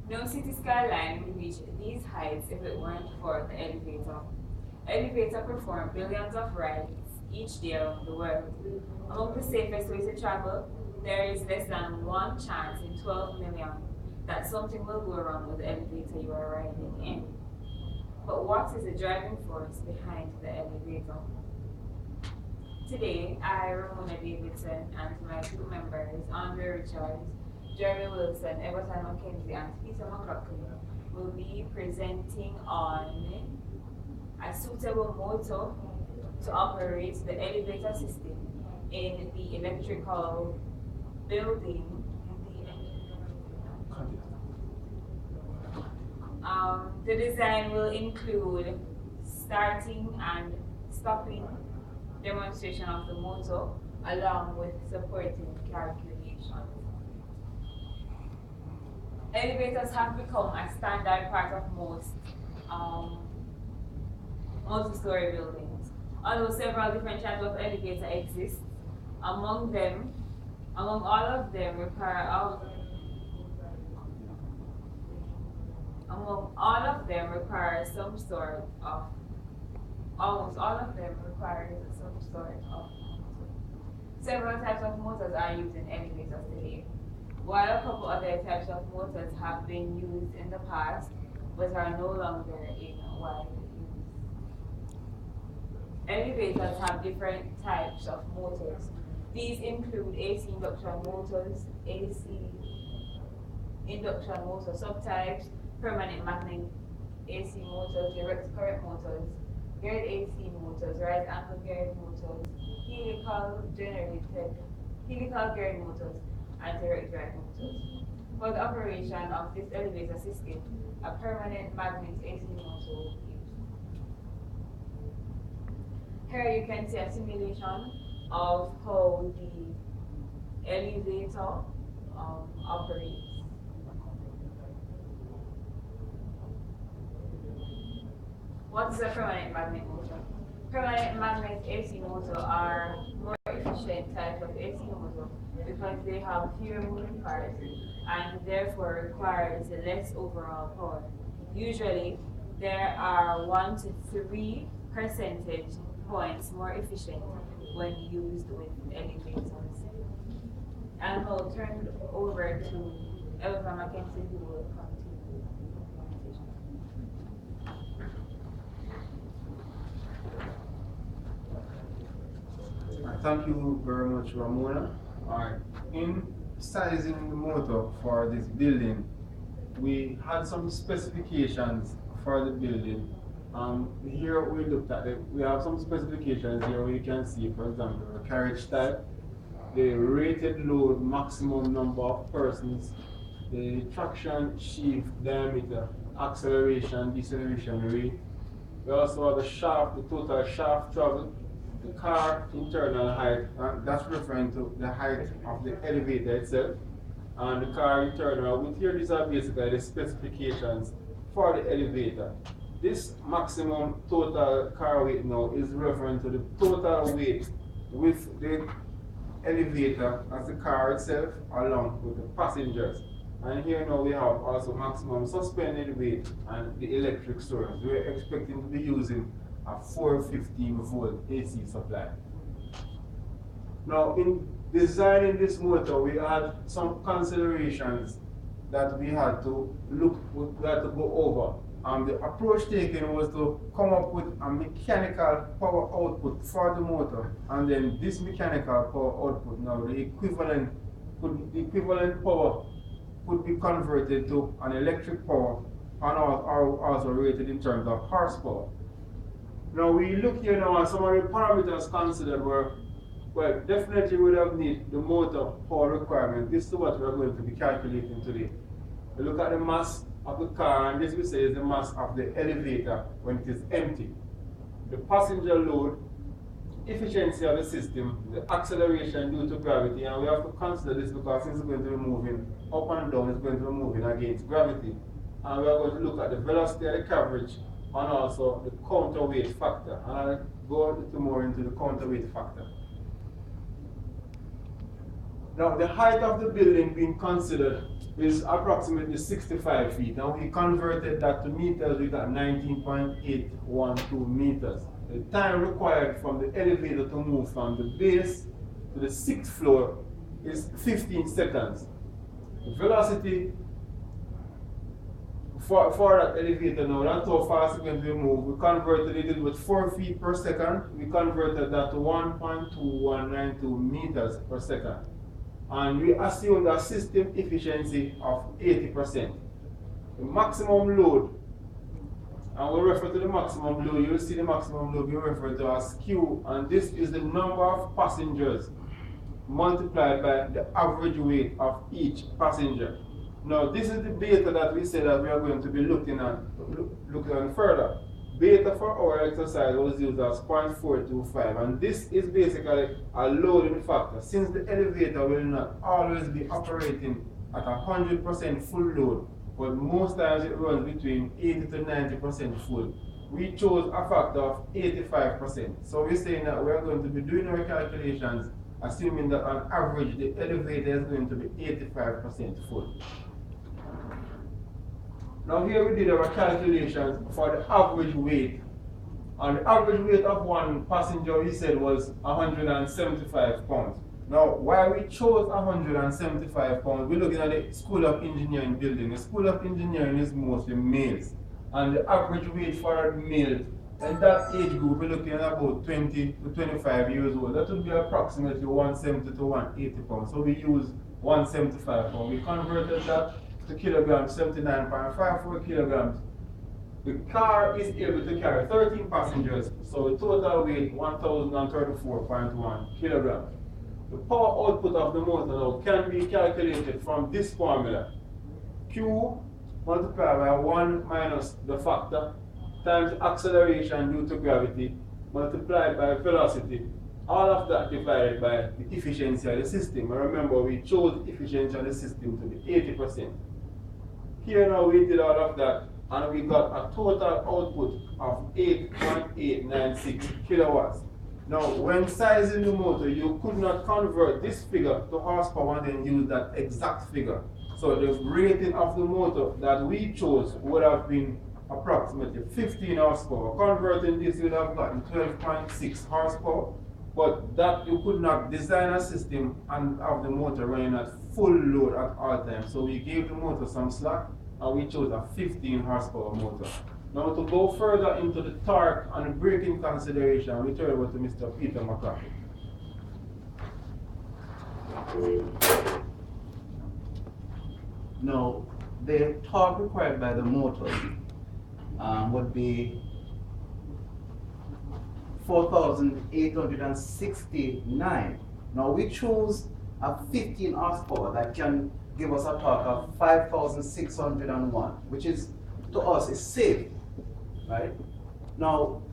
No city skyline would reach these heights if it weren't for the elevator. Elevators perform billions of rides each day around the world. Among the safest ways to travel, there is less than one chance in 12 million that something will go wrong with the elevator you are riding in. But what is the driving force behind the elevator? Today, I, Ramona Davidson, and my two members, Andre Richards, Jeremy Wilson, Everton McKenzie, and Peter McLaughlin, will be presenting on a suitable motor to operate the elevator system in the electrical building. The design will include starting and stopping demonstration of the motor along with supporting calculations. Elevators have become a standard part of most multi-story buildings. Although several different types of elevators exist, among all of them require some sort of almost all of them require some sort of several types of motors are used in elevators today. While a couple other types of motors have been used in the past but are no longer in wide use. Elevators have different types of motors. These include AC induction motors, AC induction motor subtypes, permanent magnet AC motors, direct current motors, geared AC motors, right angle geared motors, helical geared motors, and direct drive motors. For the operation of this elevator system, a permanent magnet AC motor will be used. Here you can see a simulation of how the elevator operates. What is a permanent magnet motor? Permanent magnet AC motor are more efficient type of AC motor because they have fewer moving parts and therefore requires less overall power. Usually, there are 1 to 3 percentage points more efficient when used with elevators. And I'll turn it over to Elva McKenzie who will continue the presentation. Thank you very much, Ramona. Alright, in sizing the motor for this building, we had some specifications for the building. Here we looked at it. We have some specifications here where you can see, for example, the carriage type, the rated load, maximum number of persons, the traction sheath diameter, acceleration, deceleration rate. We also have the shaft, the total shaft travel, the car internal height, and that's referring to the height of the elevator itself, and the car internal width. Here, these are basically the specifications for the elevator. This maximum total car weight now is referring to the total weight with the elevator as the car itself along with the passengers. And here now we have also maximum suspended weight and the electric source. We're expecting to be using a 415 volt AC supply. Now in designing this motor, we had some considerations that we had to go over. The approach taken was to come up with a mechanical power output for the motor, and then this mechanical power output, now the equivalent power could be converted to an electric power and also rated in terms of horsepower. Now we look here now at some of the parameters considered were, well, definitely we would have need the motor power requirement. This is what we are going to be calculating today. We look at the mass of the car, and this we say is the mass of the elevator when it is empty. The passenger load, efficiency of the system, the acceleration due to gravity, and we have to consider this because since it's going to be moving up and down, it's going to be moving against gravity. And we are going to look at the velocity of the carriage and also the counterweight factor. And I'll go a little more into the counterweight factor. Now, the height of the building being considered is approximately 65 feet. Now we converted that to meters, we got 19.812 meters. The time required from the elevator to move from the base to the 6th floor is 15 seconds. The velocity for that elevator now, that's how fast we're going to move. We converted it with 4 feet per second. We converted that to 1.2192 meters per second. And we assumed a system efficiency of 80%. The maximum load, and we refer to the maximum load, you'll see the maximum load we refer to as Q, and this is the number of passengers multiplied by the average weight of each passenger. Now, this is the beta that we said that we are going to be looking on further. Beta for our exercise was used as 0.425, and this is basically a loading factor. Since the elevator will not always be operating at 100% full load, but most times it runs between 80 to 90% full, we chose a factor of 85%. So we're saying that we are going to be doing our calculations assuming that on average the elevator is going to be 85% full. Now here we did our calculations for the average weight. And the average weight of one passenger we said was 175 pounds. Now why we chose 175 pounds, we're looking at the School of Engineering building. The School of Engineering is mostly males. And the average weight for males in that age group, we're looking at about 20 to 25 years old. That would be approximately 170 to 180 pounds. So we use 175 pounds. We converted that to kilograms, 79.54 kilograms. The car is able to carry 13 passengers, so the total weight 1,034.1 kilograms. The power output of the motor now can be calculated from this formula. Q multiplied by 1 minus the factor times acceleration due to gravity multiplied by velocity. All of that divided by the efficiency of the system. And remember, we chose the efficiency of the system to be 80%. Here now we did all of that and we got a total output of 8.896 kilowatts. Now when sizing the motor, you could not convert this figure to horsepower and then use that exact figure. So the rating of the motor that we chose would have been approximately 15 horsepower. Converting this, you would have gotten 12.6 horsepower. But that you could not design a system and have the motor running at full load at all times. So we gave the motor some slack and we chose a 15 horsepower motor. Now to go further into the torque and the braking consideration, we turn over to Mr. Peter McCarthy. Now, the torque required by the motor would be 4,869. Now we choose a 15 horsepower that can give us a torque of 5,601, which is, to us, is safe, right? Now,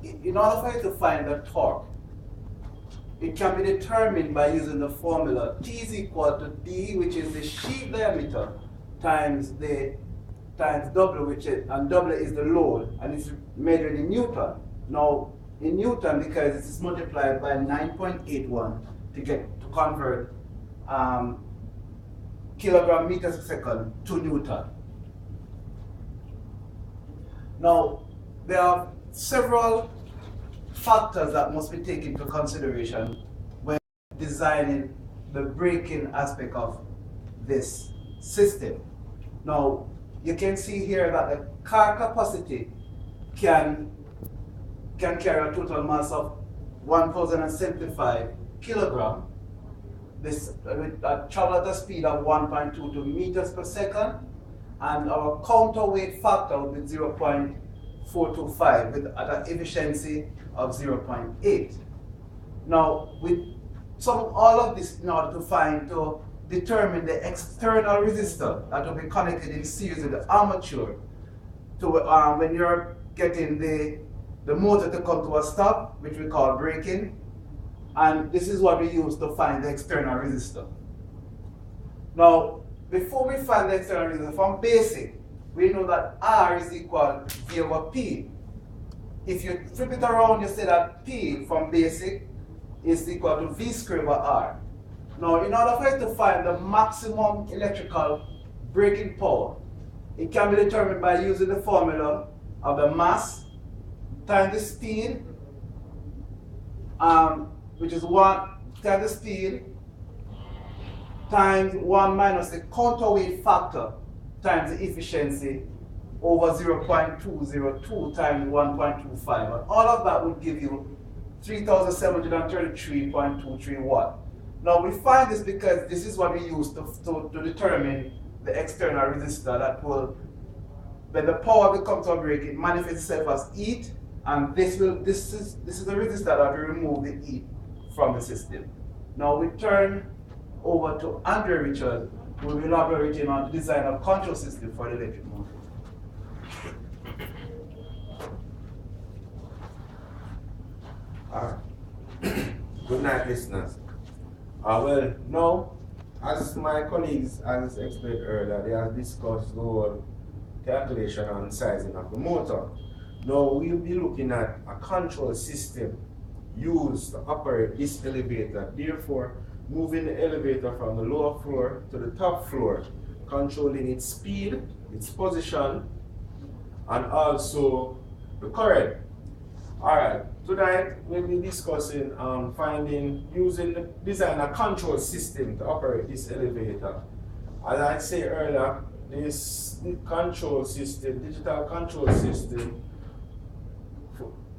in order for you to find the torque, it can be determined by using the formula T is equal to D, which is the sheet diameter, times W, which is, and W is the load, and it's measured in Newton. Now, in Newton, because it is multiplied by 9.81 to convert kilogram meters per second to Newton. Now, there are several factors that must be taken into consideration when designing the braking aspect of this system. Now, you can see here that the car capacity can carry a total mass of 1,075 kilograms. This travel at a speed of 1.22 meters per second, and our counterweight factor would be 0.425 with at an efficiency of 0.8. Now, with all of this in order to determine the external resistor that will be connected in series with the armature to when you're getting the motor to come to a stop, which we call braking, and this is what we use to find the external resistor. Now, before we find the external resistor from basic, we know that R is equal to V over P. If you flip it around, you say that P from basic is equal to V squared over R. Now, in order for it to find the maximum electrical braking power, it can be determined by using the formula of the mass times the speed, which is 1 times the speed times 1 minus the counterweight factor times the efficiency over 0.202 times 1.25. And all of that would give you 3,733.23 watt. Now we find this because this is what we use to determine the external resistor that will, when the power will come to a break, it manifests itself as heat, and this is the resistor that will remove the heat from the system. Now we turn over to Andrew Richard, who will elaborate on the design of control system for the electric motor. Good night, listeners. Well, now, as my colleagues has explained earlier, they have discussed the whole calculation and sizing of the motor. Now, we'll be looking at a control system used to operate this elevator. Therefore, moving the elevator from the lower floor to the top floor, controlling its speed, its position, and also the current. Alright, tonight we'll be discussing using the design a control system to operate this elevator. As I said earlier, this control system, digital control system,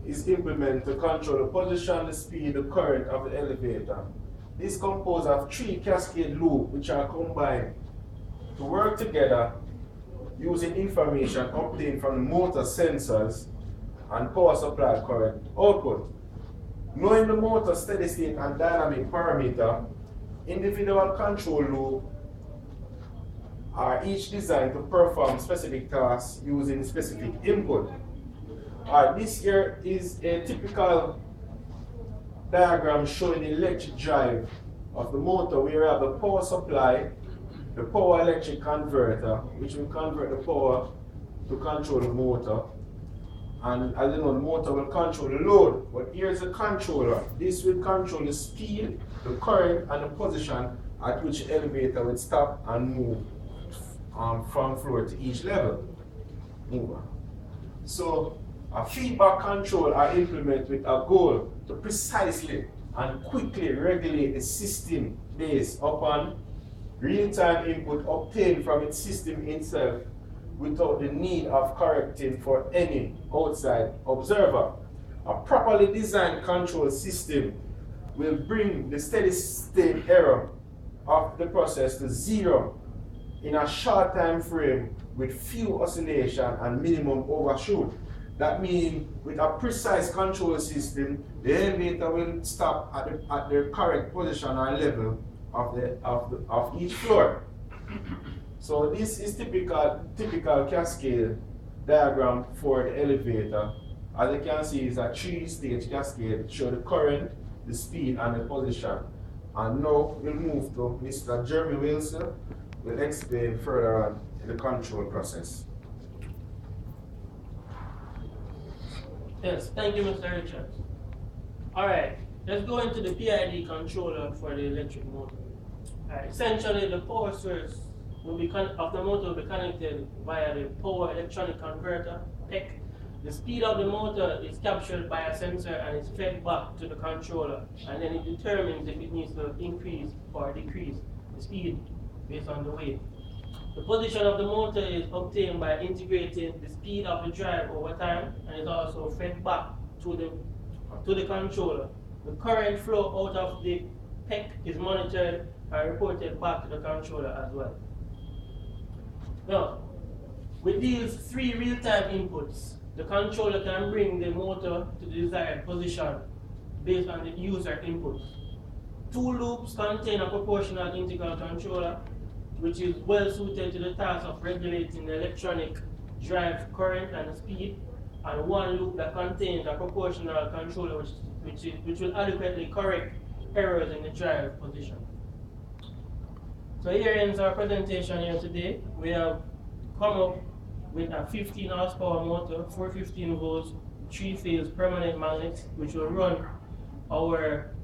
is implemented to control the position, the speed, the current of the elevator. This is composed of 3 cascade loops which are combined to work together using information obtained from the motor sensors and power supply current output. Knowing the motor steady state and dynamic parameter, individual control loops are each designed to perform specific tasks using specific input. This here is a typical diagram showing the electric drive of the motor, where we have the power supply, the power electric converter, which will convert the power to control the motor. And as you know, the motor will control the load. But here's the controller. This will control the speed, the current, and the position at which the elevator will stop and move from floor to each level. Move on. So, a feedback control are implemented with a goal to precisely and quickly regulate the system based upon real-time input obtained from its system itself without the need of correcting for any outside observer. A properly designed control system will bring the steady state error of the process to 0 in a short time frame with few oscillation and minimum overshoot. That means with a precise control system, the elevator will stop at the correct position and level of each floor. So this is typical cascade diagram for the elevator. As you can see, it's a 3-stage cascade, show the current, the speed, and the position. And now we'll move to Mr. Jeremy Wilson, who will explain further on in the control process. Yes, thank you, Mr. Richards. Alright, let's go into the PID controller for the electric motor. Essentially, the power source of the motor will be connected via the power electronic converter, PEC. The speed of the motor is captured by a sensor and is fed back to the controller, and then it determines if it needs to increase or decrease the speed based on the weight. The position of the motor is obtained by integrating the speed of the drive over time, and is also fed back to the controller. The current flow out of the PEC is monitored and reported back to the controller as well. Now, with these 3 real-time inputs, the controller can bring the motor to the desired position based on the user input. 2 loops contain a proportional integral controller, which is well suited to the task of regulating the electronic drive current and the speed, and 1 loop that contains a proportional controller which will adequately correct errors in the drive position. So here ends our presentation here today. We have come up with a 15 horsepower motor, 415 volts, 3-phase permanent magnet, which will run our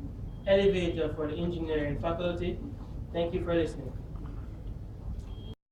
elevator for the engineering faculty. Thank you for listening.